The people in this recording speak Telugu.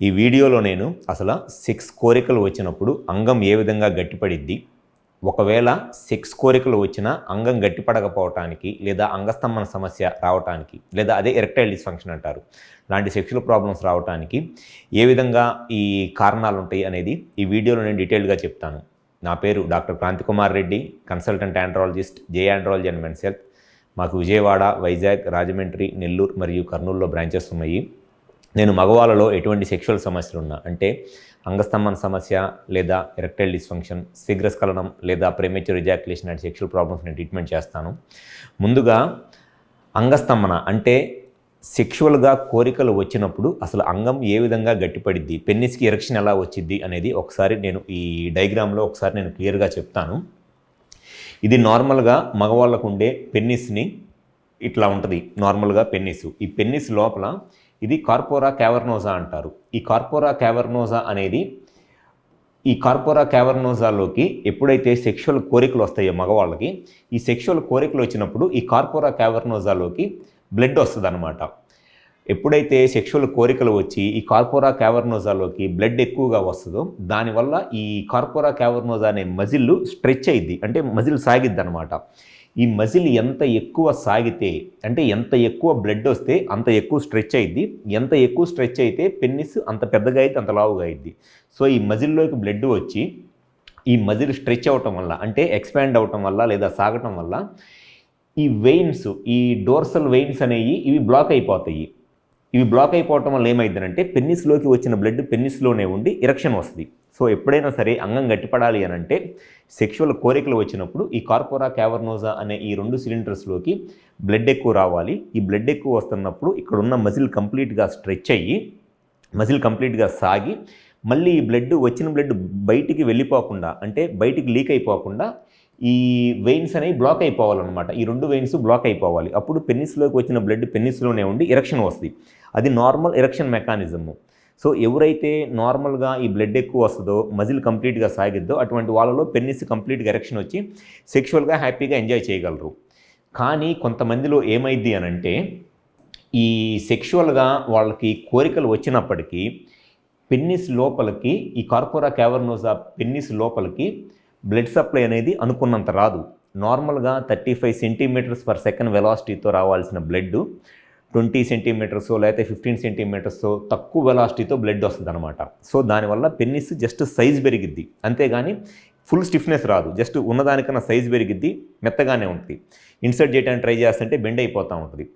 ఈ వీడియోలో నేను అసలు సెక్స్ కోరికలు వచ్చినప్పుడు అంగం ఏ విధంగా గట్టిపడిద్ది, ఒకవేళ సెక్స్ కోరికలు వచ్చినా అంగం గట్టిపడకపోవటానికి లేదా అంగస్తంభన సమస్య రావటానికి లేదా అదే ఎరెక్టైల్ డిస్ఫంక్షన్ అంటారు లాంటి సెక్షువల్ ప్రాబ్లమ్స్ రావటానికి ఏ విధంగా ఈ కారణాలు ఉంటాయి అనేది ఈ వీడియోలో నేను డీటెయిల్గా చెప్తాను. నా పేరు doctor Kranthi Kumar Reddy, consultant andrologist, J andrology and men's health. మాకు విజయవాడ, వైజాగ్, రాజమండ్రి, నెల్లూరు మరియు కర్నూలులో బ్రాంచెస్ ఉన్నాయి. నేను మగవాళ్ళలో ఎటువంటి సెక్షువల్ సమస్యలు ఉన్నా, అంటే అంగస్తంభన సమస్య లేదా ఎరెక్టైల్ డిస్ఫంక్షన్, శీఘ్రస్ఖలనం లేదా premature ejaculation and sexual problems నేను ట్రీట్మెంట్ చేస్తాను. ముందుగా అంగస్తంభన అంటే సెక్షువల్గా కోరికలు వచ్చినప్పుడు అసలు అంగం ఏ విధంగా గట్టిపడిద్ది, పెన్నిస్కి ఎరెక్షన్ ఎలా వచ్చిద్ది అనేది ఒకసారి నేను ఈ డయాగ్రామ్లో ఒకసారి నేను క్లియర్గా చెప్తాను. ఇది నార్మల్గా మగవాళ్ళకు ఉండే పెన్నిస్ని ఇట్లా ఉంటుంది. నార్మల్గా పెన్నిస్, ఈ పెన్నిస్ లోపల ఇది కార్పోరా క్యావర్నోజా అంటారు. ఈ కార్పోరా క్యావర్నోజాలోకి ఎప్పుడైతే సెక్షువల్ కోరికలు వస్తాయో మగవాళ్ళకి, ఈ సెక్షువల్ కోరికలు వచ్చినప్పుడు ఈ కార్పోరా క్యావర్నోజాలోకి బ్లడ్ వస్తుంది అనమాట. ఎప్పుడైతే సెక్షువల్ కోరికలు వచ్చి ఈ కార్పోరా క్యావర్నోజాలోకి బ్లడ్ ఎక్కువగా వస్తుందో దానివల్ల ఈ కార్పోరా క్యావర్నోజా అనే మజిల్ స్ట్రెచ్ అయ్యిద్ది, అంటే మజిల్ సాగిద్ది అనమాట. ఈ మజిల్ ఎంత ఎక్కువ సాగితే, అంటే ఎంత ఎక్కువ బ్లడ్ వస్తే అంత ఎక్కువ స్ట్రెచ్ అయ్యిద్ది. ఎంత ఎక్కువ స్ట్రెచ్ అయితే పెన్నిస్ అంత పెద్దగా అయ్యిద్ది, అంత లావుగా అయ్యిద్ది. సో ఈ మజిల్లోకి బ్లడ్ వచ్చి ఈ మజిల్ స్ట్రెచ్ అవ్వటం వల్ల, అంటే ఎక్స్పాండ్ అవ్వటం వల్ల లేదా సాగటం వల్ల ఈ వెయిన్స్, ఈ డోర్సల్ వెయిన్స్ అనేవి ఇవి బ్లాక్ అయిపోతాయి. ఇవి బ్లాక్ అయిపోవటం వల్ల ఏమైందంటే పెన్నిస్లోకి వచ్చిన బ్లడ్ పెన్నిస్లోనే ఉండి ఎరెక్షన్ వస్తుంది. సో ఎప్పుడైనా సరే అంగం గట్టిపడాలి అని అంటే సెక్షువల్ కోరికలు వచ్చినప్పుడు ఈ కార్పోరా క్యావర్నోజా అనే ఈ రెండు సిలిండర్స్లోకి బ్లడ్ ఎక్కువ రావాలి. ఈ బ్లడ్ ఎక్కువ వస్తున్నప్పుడు ఇక్కడ ఉన్న మజిల్ కంప్లీట్గా స్ట్రెచ్ అయ్యి, మజిల్ కంప్లీట్గా సాగి, మళ్ళీ ఈ బ్లడ్ వచ్చిన బ్లడ్ బయటికి వెళ్ళిపోకుండా, అంటే బయటికి లీక్ అయిపోకుండా ఈ వెయిన్స్ అనేవి బ్లాక్ అయిపోవాలన్నమాట. ఈ రెండు వెయిన్స్ బ్లాక్ అయిపోవాలి. అప్పుడు పెన్నిస్లోకి వచ్చిన బ్లడ్ పెన్నిస్లోనే ఉండి ఎరెక్షన్ వస్తుంది. అది నార్మల్ ఎరెక్షన్ మెకానిజము. సో ఎవరైతే నార్మల్గా ఈ బ్లడ్ ఎక్కువ వస్తుందో, మజిల్ కంప్లీట్గా సాగిద్దో అటువంటి వాళ్ళలో పెన్నిస్ కంప్లీట్గా ఎరెక్షన్ వచ్చి సెక్షువల్గా హ్యాపీగా ఎంజాయ్ చేయగలరు. కానీ కొంతమందిలో ఏమైంది అని అంటే ఈ సెక్షువల్గా వాళ్ళకి కోరికలు వచ్చినప్పటికీ పెన్నిస్ లోపలికి, ఈ కార్పోరా క్యావర్నోజా పెన్నిస్ లోపలికి బ్లడ్ సప్లై అనేది అనుకున్నంత రాదు. నార్మల్గా 35 సెంటీమీటర్స్ పర్ సెకండ్ వెలాసిటీతో రావాల్సిన బ్లడ్ 20 సెంటీమీటర్స్ లేకపోతే 15 సెంటీమీటర్స్ తక్కువ వెలాసిటీతో బ్లడ్ వస్తుంది అనమాట. సో దానివల్ల పెన్నిస్ జస్ట్ సైజ్ పెరిగిద్ది, అంతేగాని ఫుల్ స్టిఫ్నెస్ రాదు. జస్ట్ ఉన్నదానికన్నా సైజ్ పెరిగిద్ది, మెత్తగానే ఉంటుంది. ఇన్సర్ట్ చేయడానికి ట్రై చేస్తుంటే బెండ్ అయిపోతూ ఉంటుంది.